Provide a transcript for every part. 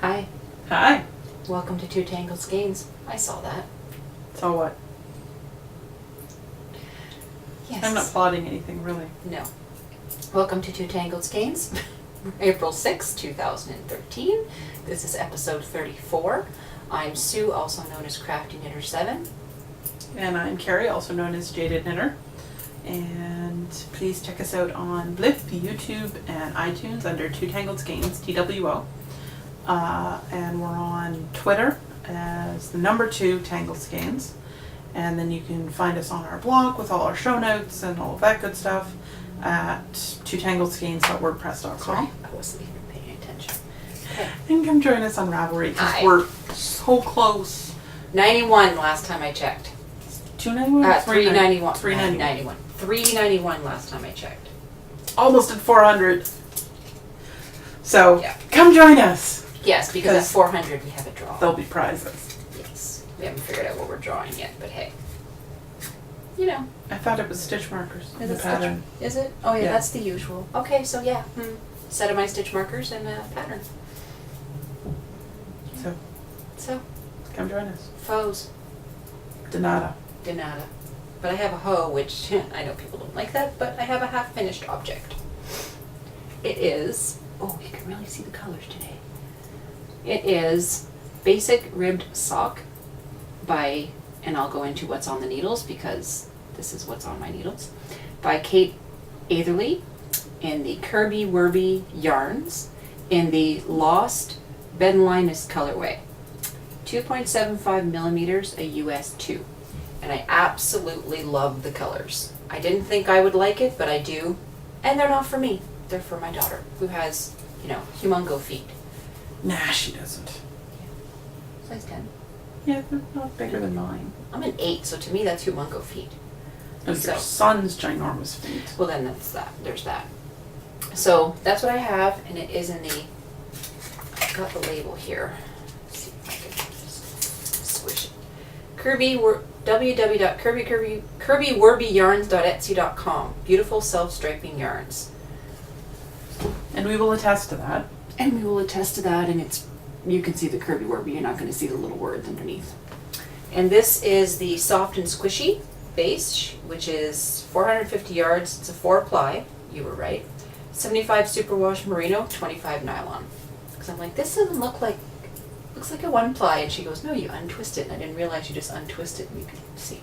Hi. Hi. Welcome to Tangled Skeins. I saw that. So what? Yes. I'm not plotting anything, really. No. Welcome to Tangled Skeins. April 6, 2013. This is episode 34. I'm Sue, also known as Crafty Knitter 7. And I'm Kari, also known as Jaded Knitter. And please check us out on Blip, YouTube, and iTunes under Two Tangled Skeins, TWO. And we're on Twitter as the number 2 Tangled Skeins. And then you can find us on our blog with all our show notes and all of that good stuff at twotangledskeins.wordpress.com. Sorry, I wasn't even paying attention. Okay. And come join us on Ravelry because Hi. we're so close. 91 last time I checked. 291? 391. 391. 391 last time I checked. Almost at 400. So, Yeah. come join us. Yes, because at 400 we have a draw. There'll be prizes. Yes. We haven't figured out what we're drawing yet, but hey. You know. I thought it was stitch markers in Is the it pattern. Is it? Oh yeah, Yeah. that's the usual. Okay, so yeah. Set of my stitch markers and a pattern. So, Come join us. foes. De nada. De nada. But I have a hoe, which I know people don't like that, but I have a half-finished object. It is, oh, you can really see the colors today. It is Basic Ribbed Sock by, and I'll go into what's on the needles because this is what's on my needles, by Kate Atherley in the Kirby Werby yarns in the Lost Ben Linus colorway. 2.75 millimeters, a US 2. And I absolutely love the colors. I didn't think I would like it, but I do. And they're not for me. They're for my daughter, who has, humongo feet. Nah, she doesn't. Size 10. Yeah, they're not bigger than mine. I'm an 8, so to me that's humongo feet. It's So- your son's ginormous feet. Well, then that's that. There's that. So that's what I have, and it is in the, I've got the label here. Let's see if I can just squish it. www.kirbywarbyyarns.etsy.com. Beautiful self-striping yarns. And we will attest to that. And we will attest to that, and you can see the Kirby Werby, you're not going to see the little words underneath. And this is the soft and squishy base, which is 450 yards. It's a 4-ply. You were right. 75 superwash merino, 25 nylon. Because I'm like, this doesn't looks like a 1-ply. And she goes, no, you untwist it. And I didn't realize you just untwist it and you can see.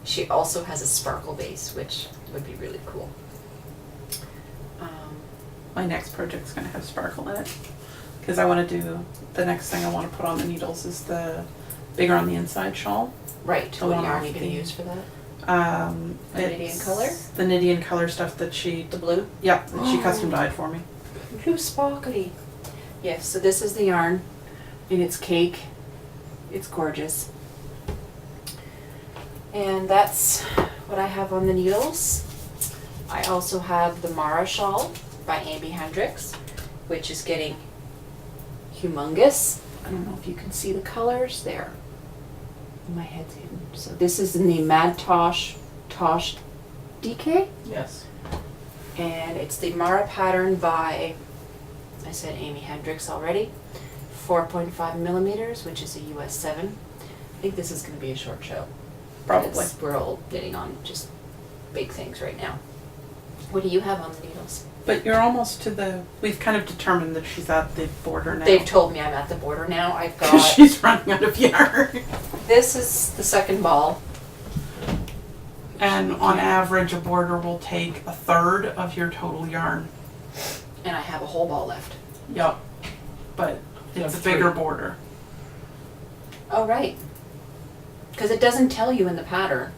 She also has a sparkle base, which would be really cool. My next project's going to have sparkle in it. Because I want to do, the next thing I want to put on the needles is the bigger on the inside shawl. Right. The What one yarn are off you going to the- use for that? The Nidian color? The Nidian color stuff that she, The blue? yeah, that she custom dyed for me. Blue sparkly. Yes, so this is the yarn in its cake. It's gorgeous. And that's what I have on the needles. I also have the Mara shawl by Amy Hendricks, which is getting humongous. I don't know if you can see the colors there. My head's hidden. So this is in the Mad Tosh DK. Yes. And it's the Mara pattern by, I said Amy Hendricks already, 4.5 millimeters, which is a US 7. I think this is going to be a short show. Probably. Because we're all knitting on just big things right now. What do you have on the needles? But you're almost to the, we've kind of determined that she's at the border now. They've told me I'm at the border now. I've got, She's running out of yarn. this is the second ball. And on average, a border will take a third of your total yarn. And I have a whole ball left. Yep. But it's a bigger border. Oh, right. Because it doesn't tell you in the pattern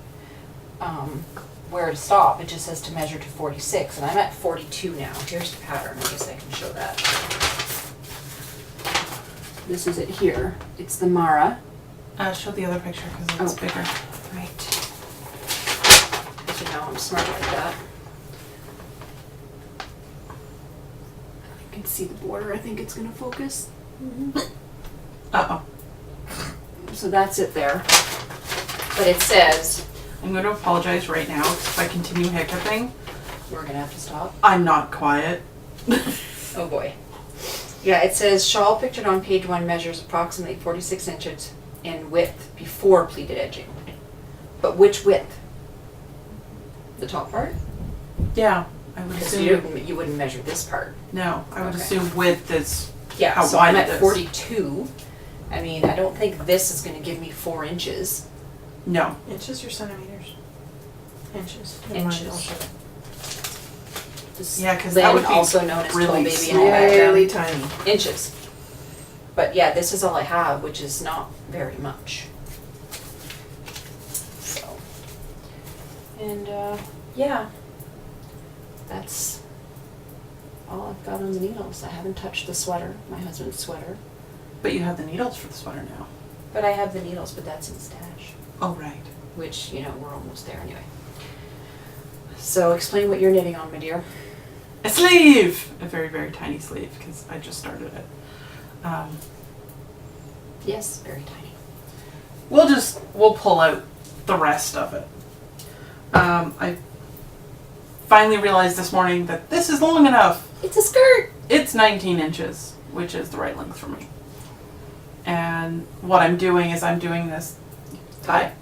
where to stop. It just says to measure to 46, and I'm at 42 now. Here's the pattern. I guess I can show that. This is it here. It's the Mara. Show the other picture because it's bigger. Right. So now I'm smart like that. You can see the border. I think it's going to focus. Uh-oh. So that's it there. But it says, I'm going to apologize right now because if I continue hiccuping, we're going to have to stop. I'm not quiet. Oh boy. Yeah, it says shawl pictured on page 1 measures approximately 46 inches in width before pleated edging. But which width? The top part? Yeah, I would Because assume. you wouldn't measure this part. No, I would Okay. assume width is Yeah, how so wide I'm it at is. 42. I mean, I don't think this is going to give me 4 inches. No. Inches or centimeters? Inches. Inches. This Yeah, 'cause that would Lynn, be also known as really Tall Baby and all that Really down. tiny. Inches. But yeah, this is all I have, which is not very much. So, and yeah, that's all I've got on the needles. I haven't touched the sweater, my husband's sweater, But you have the needles for the sweater now. but I have the needles, but that's in stash, Oh, right. which, you know, we're almost there anyway. So explain what you're knitting on, my dear. A sleeve! A very, very tiny sleeve, because I just started it. Yes, very tiny. We'll pull out the rest of it. I finally realized this morning that this is long enough. It's a skirt! It's 19 inches, which is the right length for me. And what I'm doing is I'm doing this tie.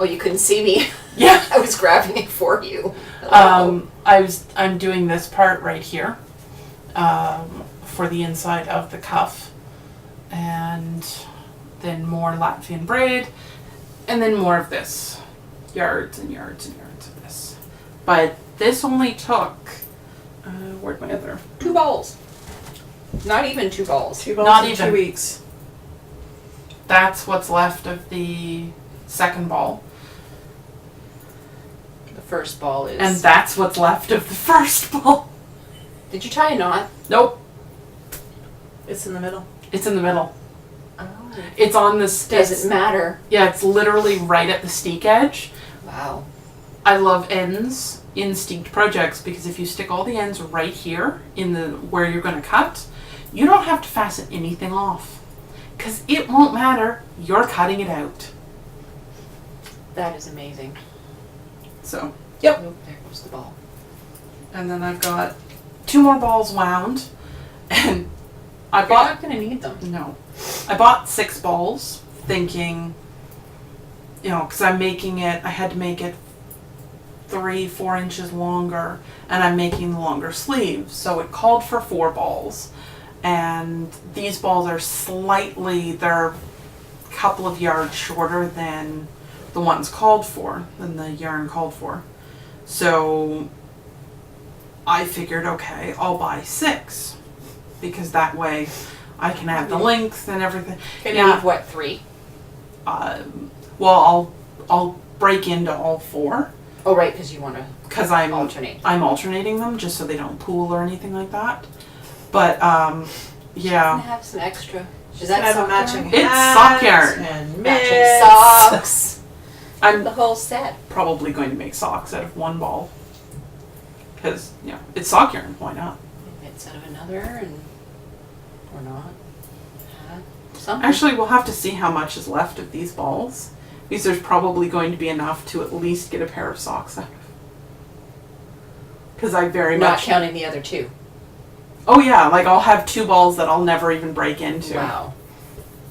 Oh, you couldn't see me. Yeah. I was grabbing it for you. Hello. I'm doing this part right here, for the inside of the cuff, and then more Latvian braid, and then more of this, yards and yards and yards of this. But this only took, where'd my other? 2 balls. Not even 2 balls. 2 balls Not in even. 2 weeks. That's what's left of the second ball, The first ball is. and that's what's left of the first ball. Did you tie a knot? Nope, It's in the middle. it's in the middle. Oh. It's on the Does it matter? Yeah, it's literally right at the steek edge. Wow. I love ends in steeked projects because if you stick all the ends right here in the where you're going to cut, you don't have to fasten anything off because it won't matter. You're cutting it out. That is amazing. So, Yep. Oh, there goes the ball. and then I've got 2 more balls wound, and I You're bought not going to need them. no, I bought 6 balls thinking, you know, because I'm making it. I had to make it 3-4 inches longer, and I'm making the longer sleeves, so it called for 4 balls. And these balls are they're a couple of yards shorter than the ones called for, than the yarn called for. So I figured, okay, I'll buy 6, because that way I can have the length and everything. Can you leave what, 3? Well, I'll break into all 4. Oh, right, because you want to Because I'm alternate. I'm alternating them just so they don't pool or anything like that. But Gonna yeah, have some extra. Is She's that gonna have a sock matching yarn? It's hat sock yarn. and Matching mitts. socks. I'm The whole set. probably going to make socks out of 1 ball. Because it's sock yarn. Why not? Bits out of another, and or not. Something. Actually, we'll have to see how much is left of these balls, because there's probably going to be enough to at least get a pair of socks out of. Because I very not much. counting the other 2. Oh yeah, like I'll have 2 balls that I'll never even break into. Wow.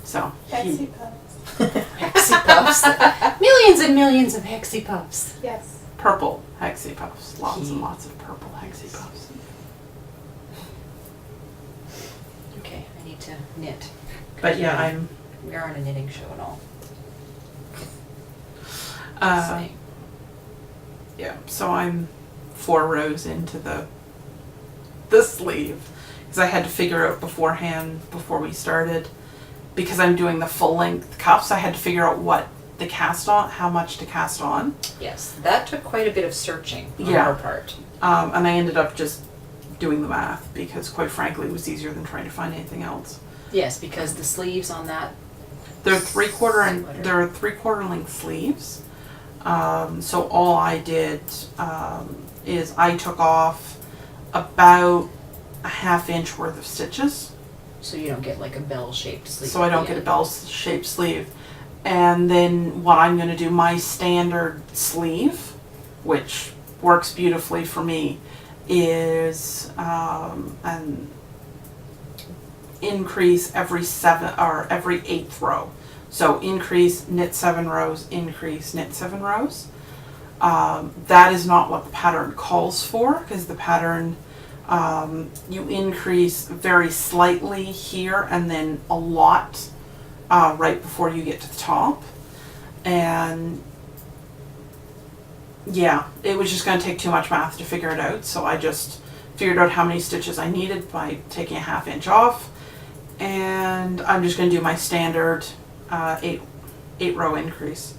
So. Pexy puffs. Hexy puffs. Millions and millions of hexy puffs. Yes. Purple hexy puffs. Lots and lots of purple hexy puffs. Okay, I need to knit. But yeah, We are on a knitting show and all. I'm so I'm 4 rows into the sleeve because I had to figure out beforehand before we started, because I'm doing the full length cuffs. I had to figure out how much to cast on. Yes, that took quite a bit of searching on Yeah. our part. And I ended up just doing the math because, quite frankly, it was easier than trying to find anything else. Yes, because the sleeves on that. They're 3/4 and Sweater. they're 3/4 length sleeves. So all I did is I took off about a 1/2 inch worth of stitches, So you don't get like a bell-shaped sleeve. so I at don't the get a end. bell-shaped sleeve. And then what I'm going to do, my standard sleeve, which works beautifully for me, is and increase every 8th row. So increase, knit 7 rows, increase, knit 7 rows. That is not what the pattern calls for, because the pattern, you increase very slightly here and then a lot right before you get to the top. And yeah, it was just going to take too much math to figure it out, so I just figured out how many stitches I needed by taking a 1/2 inch off, and I'm just going to do my standard 8 row increase,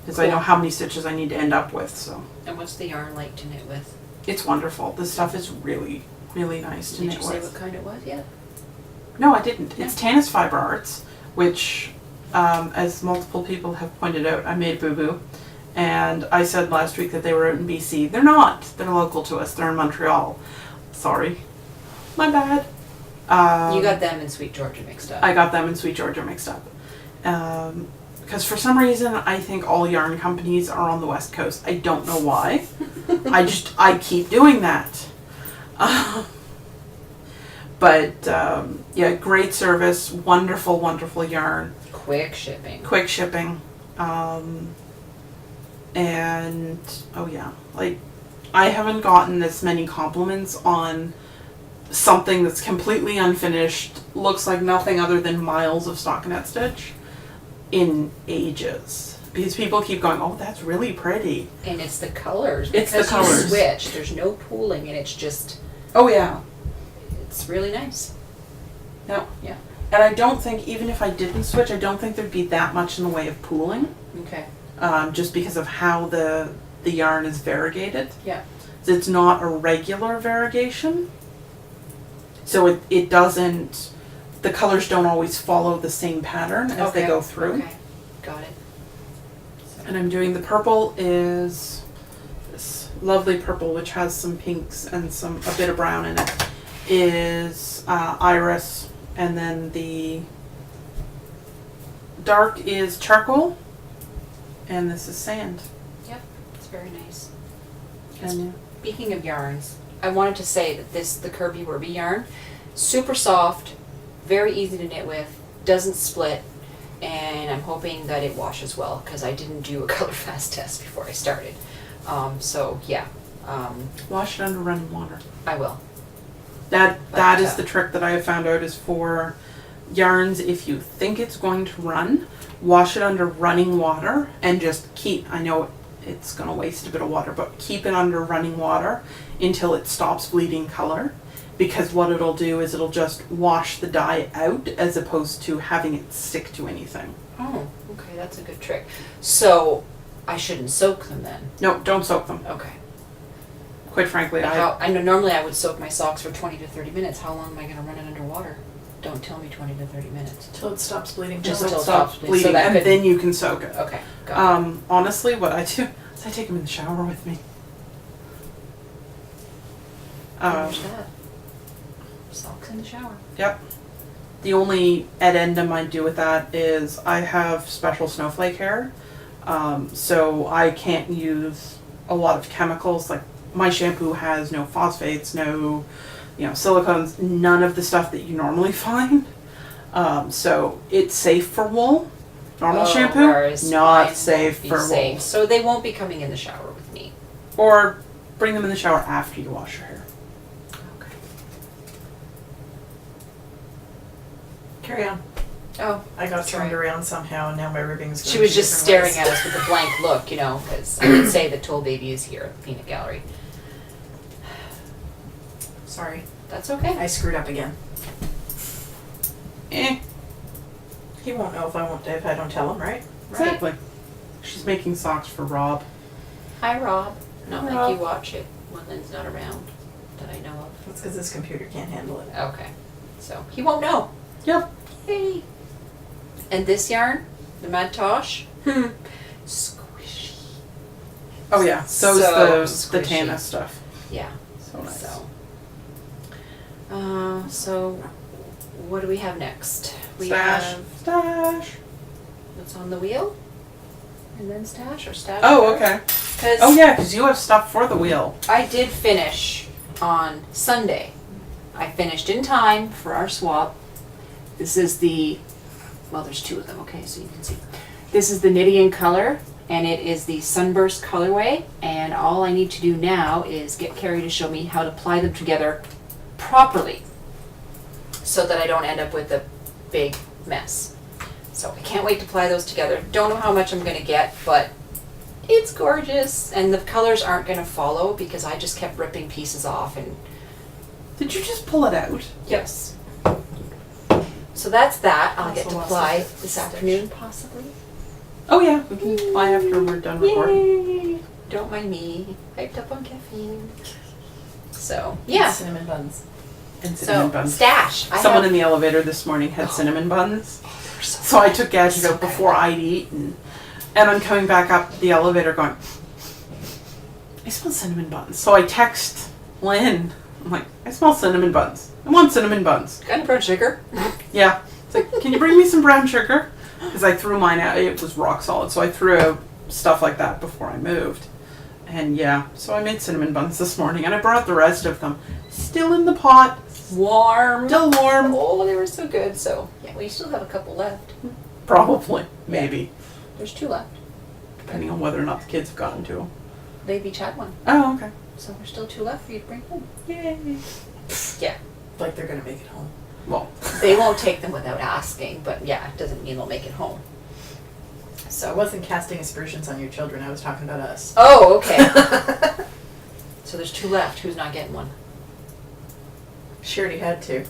because I know how many stitches I need to end up with. So. And what's the yarn like to knit with? It's wonderful. This stuff is really, really nice to knit with. Did you say what kind it was yet? No, I didn't. It's Tannis Fiber Arts, which, as multiple people have pointed out, I made boo-boo. And I said last week that they were out in BC. They're not. They're local to us. They're in Montreal. Sorry. My bad. You got them and Sweet Georgia mixed up. I got them and Sweet Georgia mixed up. Because for some reason, I think all yarn companies are on the West Coast. I don't know why. I keep doing that. But, yeah, great service. Wonderful, wonderful yarn. Quick shipping. Quick shipping. And, oh yeah, like, I haven't gotten this many compliments on something that's completely unfinished, looks like nothing other than miles of stockinette stitch in ages. Because people keep going, oh, that's really pretty. And it's the colors. It's the Because colors. you switch. There's no pooling, and it's just, Oh yeah. it's really nice. No. Yeah. And I don't think, even if I didn't switch, I don't think there'd be that much in the way of pooling. Okay. Just because of how the yarn is variegated. Yeah. It's not a regular variegation. So it doesn't, the colors don't always follow the same pattern as they go through. Okay. Got it. So. And I'm doing the purple is this lovely purple, which has some pinks and a bit of brown in it, is iris, and then the dark is charcoal, and this is sand. Yep. It's very nice. And Speaking of yarns, I wanted to say that the Kirby Werby yarn, super soft, very easy to knit with, doesn't split, and I'm hoping that it washes well, because I didn't do a color fast test before I started. So yeah, wash it under running water. I will. That is the trick that I have found out is for yarns. If you think it's going to run, wash it under running water and just keep, I know it's going to waste a bit of water, but keep it under running water until it stops bleeding color, because what it'll do is it'll just wash the dye out as opposed to having it stick to anything. Oh, okay, that's a good trick. So I shouldn't soak them then? No, don't soak them. Okay. Quite frankly, I know normally I would soak my socks for 20 to 30 minutes. How long am I going to run it underwater? Don't tell me 20 to 30 minutes. Till it stops bleeding. Just until till it stops bleeding. So bleeding, that and could- then you can soak it. Okay, got it. Honestly, what I do is I take them in the shower with me. There's that. Socks in the shower. Yep. The only addendum I do with that is I have special snowflake hair, so I can't use a lot of chemicals. Like my shampoo has no phosphates, no, silicones, none of the stuff that you normally find. So it's safe for wool. Normal shampoo, whereas not mine safe won't be for safe. wool. So they won't be coming in the shower with me. Or bring them in the shower after you wash your hair. Okay. Carry on. Oh, I got That's turned right. around somehow, and now my ribbing's going she was two just different staring ways. at us with a blank look, because I did say that Toll Baby is here at the Peanut Gallery. Sorry, That's okay. I screwed up again. He won't know if I don't tell him, right? Exactly. She's making socks for Rob. Hi, Rob. Not Hi, like Rob. you watch it when Lynn's not around, that I know of. That's because this computer can't handle it. Okay. So he won't know. Yep. Hey. And this yarn, the Mad Tosh, squishy. Oh yeah. So So's the squishy. Tana stuff. Yeah. So nice. So what do we have next? We Stash. have Stash. what's on the wheel, and then stash or stash. Oh, okay. Because Oh yeah, because you have stuff for the wheel. I did finish on Sunday I finished in time for our swap. This is well, there's 2 of them, okay, so you can see. This is the Nidian color, and it is the Sunburst colorway, and all I need to do now is get Kari to show me how to apply them together properly so that I don't end up with a big mess. So I can't wait to apply those together. Don't know how much I'm going to get, but it's gorgeous, and the colors aren't going to follow because I just kept ripping pieces off. And Did you just pull it out? yes. So that's that. I'll get to Also apply lots of this stitch. afternoon possibly. Oh yeah, we can apply after we're done recording. Yay! Don't mind me. Hyped up on caffeine. So yeah. Cinnamon buns. And So cinnamon buns. stash. Someone in the elevator this morning had cinnamon buns. So I took Gadget out before I'd eaten. And I'm coming back up the elevator going, I smell cinnamon buns. So I text Lynn. I'm like, I smell cinnamon buns. I want cinnamon buns. Got any brown sugar? Yeah. It's like, can you bring me some brown sugar? Because I threw mine out. It was rock solid. So I threw out stuff like that before I moved. And yeah, so I made cinnamon buns this morning. And I brought the rest of them. Still in the pot. Warm. Still warm. Oh, they were so good. So yeah, we still have a couple left. Probably. Maybe. There's 2 left. Depending on whether or not the kids have gotten to them. They've each had one. Oh, okay. So there's still 2 left for you to bring home. Yay. Yeah. Like they're gonna make it home. Well, They won't take them without asking, but yeah, it doesn't mean they'll make it home. I So wasn't casting aspersions on your children, I was talking about us. oh, okay. So there's 2 left. Who's not getting one? She already had 2.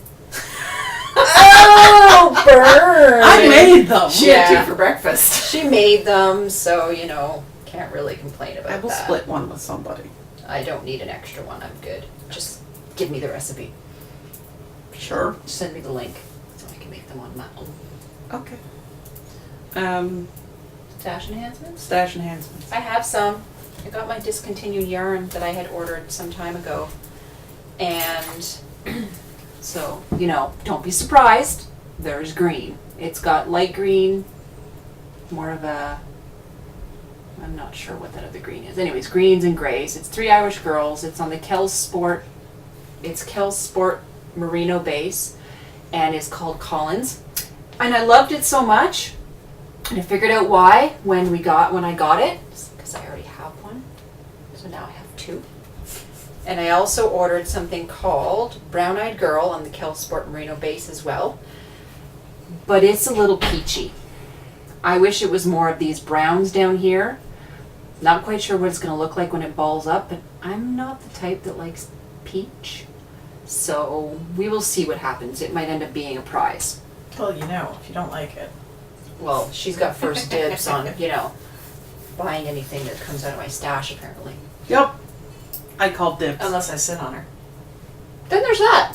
Oh, burn! I made them. She Yeah. had 2 for breakfast. She made them, so can't really complain about I will that. split one with somebody. I don't need an extra one. I'm good. Just give me the recipe. Sure. Send me the link so I can make them on my own. Okay. Stash enhancements? Stash enhancements. I have some. I got my discontinued yarn that I had ordered some time ago. And so, don't be surprised. There's green. It's got light green, more of a, I'm not sure what that other green is. Anyways, greens and grays. It's 3 Irish Girls. It's on the Kel's Sport Merino base, and it's called Collins. And I loved it so much, and I figured out why when I got it, because I already have one. So now I have 2. And I also ordered something called Brown Eyed Girl on the Kel's Sport Merino base as well. But it's a little peachy. I wish it was more of these browns down here. Not quite sure what it's going to look like when it balls up, but I'm not the type that likes peach. So we will see what happens. It might end up being a prize. Well, if you don't like it. Well, she's got first dibs on, buying anything that comes out of my stash apparently. Yep. I called dibs. Unless I sit on her. Then there's that.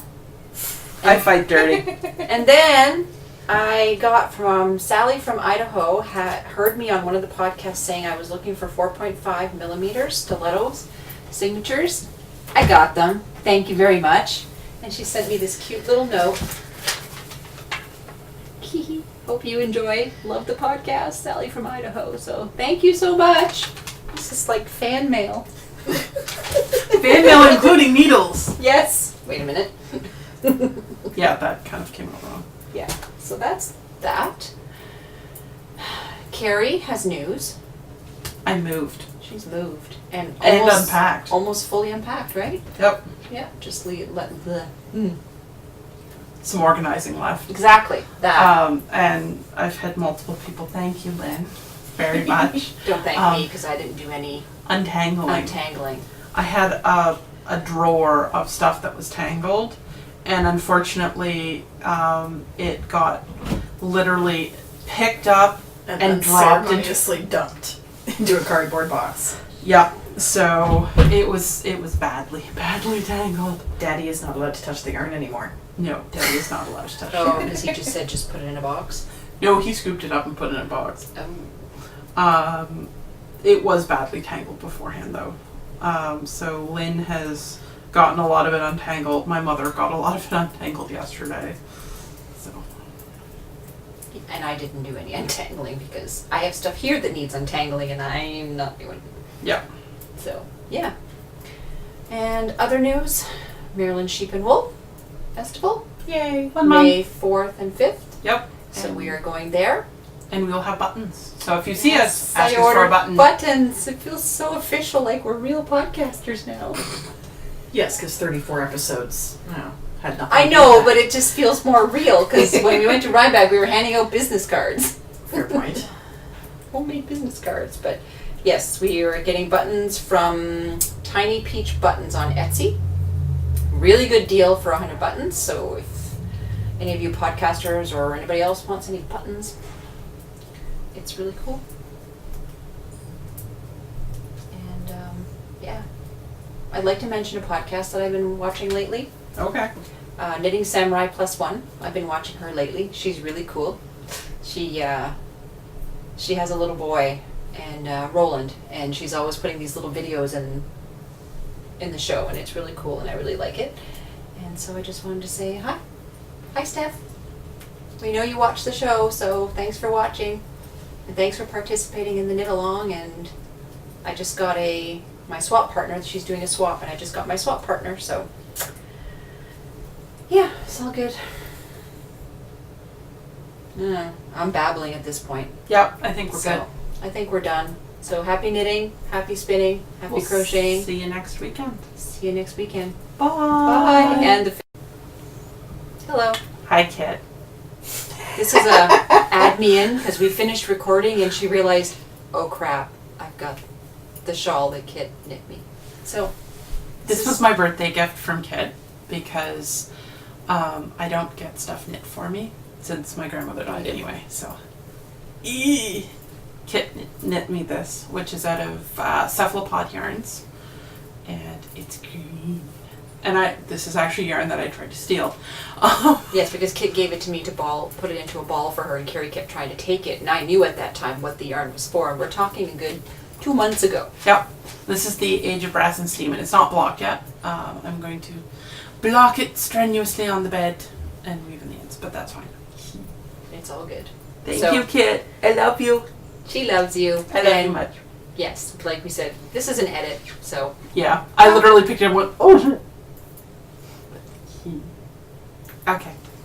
I fight dirty. And then I got from Sally from Idaho, heard me on one of the podcasts saying I was looking for 4.5 millimeter stilettos signatures. I got them. Thank you very much. And she sent me this cute little note. Hope you enjoy. Love the podcast, Sally from Idaho. So thank you so much. This is like fan mail. Fan mail including needles. Yes. Wait a minute. Yeah, that kind of came out wrong. Yeah. So that's that. Kari has news. I moved. She's moved and And unpacked. Almost fully unpacked, right? Yep. Yeah. Just let the Some organizing left. exactly that. And I've had multiple people thank you, Lynn, very much. Don't thank me because I didn't do any Untangling. untangling. I had a drawer of stuff that was tangled, and unfortunately, it got literally picked up And and then dropped into. ceremoniously dumped into a cardboard box. Yep. So it was badly tangled. Daddy is not allowed to touch the yarn anymore. No, Daddy is not allowed to touch Oh, it. because he just said just put it in a box. No, he scooped it up and put it in a box. Oh. It was badly tangled beforehand, though. So Lynn has gotten a lot of it untangled. My mother got a lot of it untangled yesterday. So And I didn't do any untangling because I have stuff here that needs untangling and I'm not doing it. yeah. So, yeah. And other news, Maryland Sheep and Wool Festival, Yay. One month. May 4th and 5th. Yep. So And- we are going there. And we'll have buttons. So if you see Yes, us, I ask us for a ordered button. buttons. It feels so official, like we're real podcasters now. Yes, because 34 episodes. No, had nothing. I to do know, with but it just feels more real because when we went to Rhinebeck, we were handing out business cards. that. Fair point. Homemade business cards. But yes, we are getting buttons from Tiny Peach Buttons on Etsy. Really good deal for 100 buttons. So if any of you podcasters or anybody else wants any buttons, it's really cool. And yeah, I'd like to mention a podcast that I've been watching lately. Okay. Knitting Samurai Plus One. I've been watching her lately. She's really cool. She has a little boy, and Roland, and she's always putting these little videos in the show, and it's really cool, and I really like it. And so I just wanted to say hi. Hi, Steph. We know you watch the show, so thanks for watching, and thanks for participating in the knit along. And I just got my swap partner. She's doing a swap, and I just got my swap partner. So yeah, it's all good. I'm babbling at this point. Yep. I think we're So, good. I think we're done. So happy knitting, happy spinning, happy We'll crocheting. See you next weekend. See you next weekend. Bye. Bye. And hello. Hi, Kit. This is add me in because we finished recording and she realized, oh crap, I've got the shawl that Kit knit me. So This was my birthday gift from Kit because I don't get stuff knit for me since my grandmother died anyway. So, Kit knit me this, which is out of cephalopod yarns, and it's green. And this is actually yarn that I tried to steal. yes, because Kit gave it to me to put it into a ball for her, and Carrie kept trying to take it, and I knew at that time what the yarn was for, and we're talking a good 2 months ago. Yep, this is the Age of Brass and Steam, and it's not blocked yet. I'm going to block it strenuously on the bed and weave in the ends, but that's fine. It's all good. Thank So- you, Kit. I love you. She loves you. I love you and much. yes, like we said, this is an edit, so Yeah, I literally picked it up and went, oh. Okay.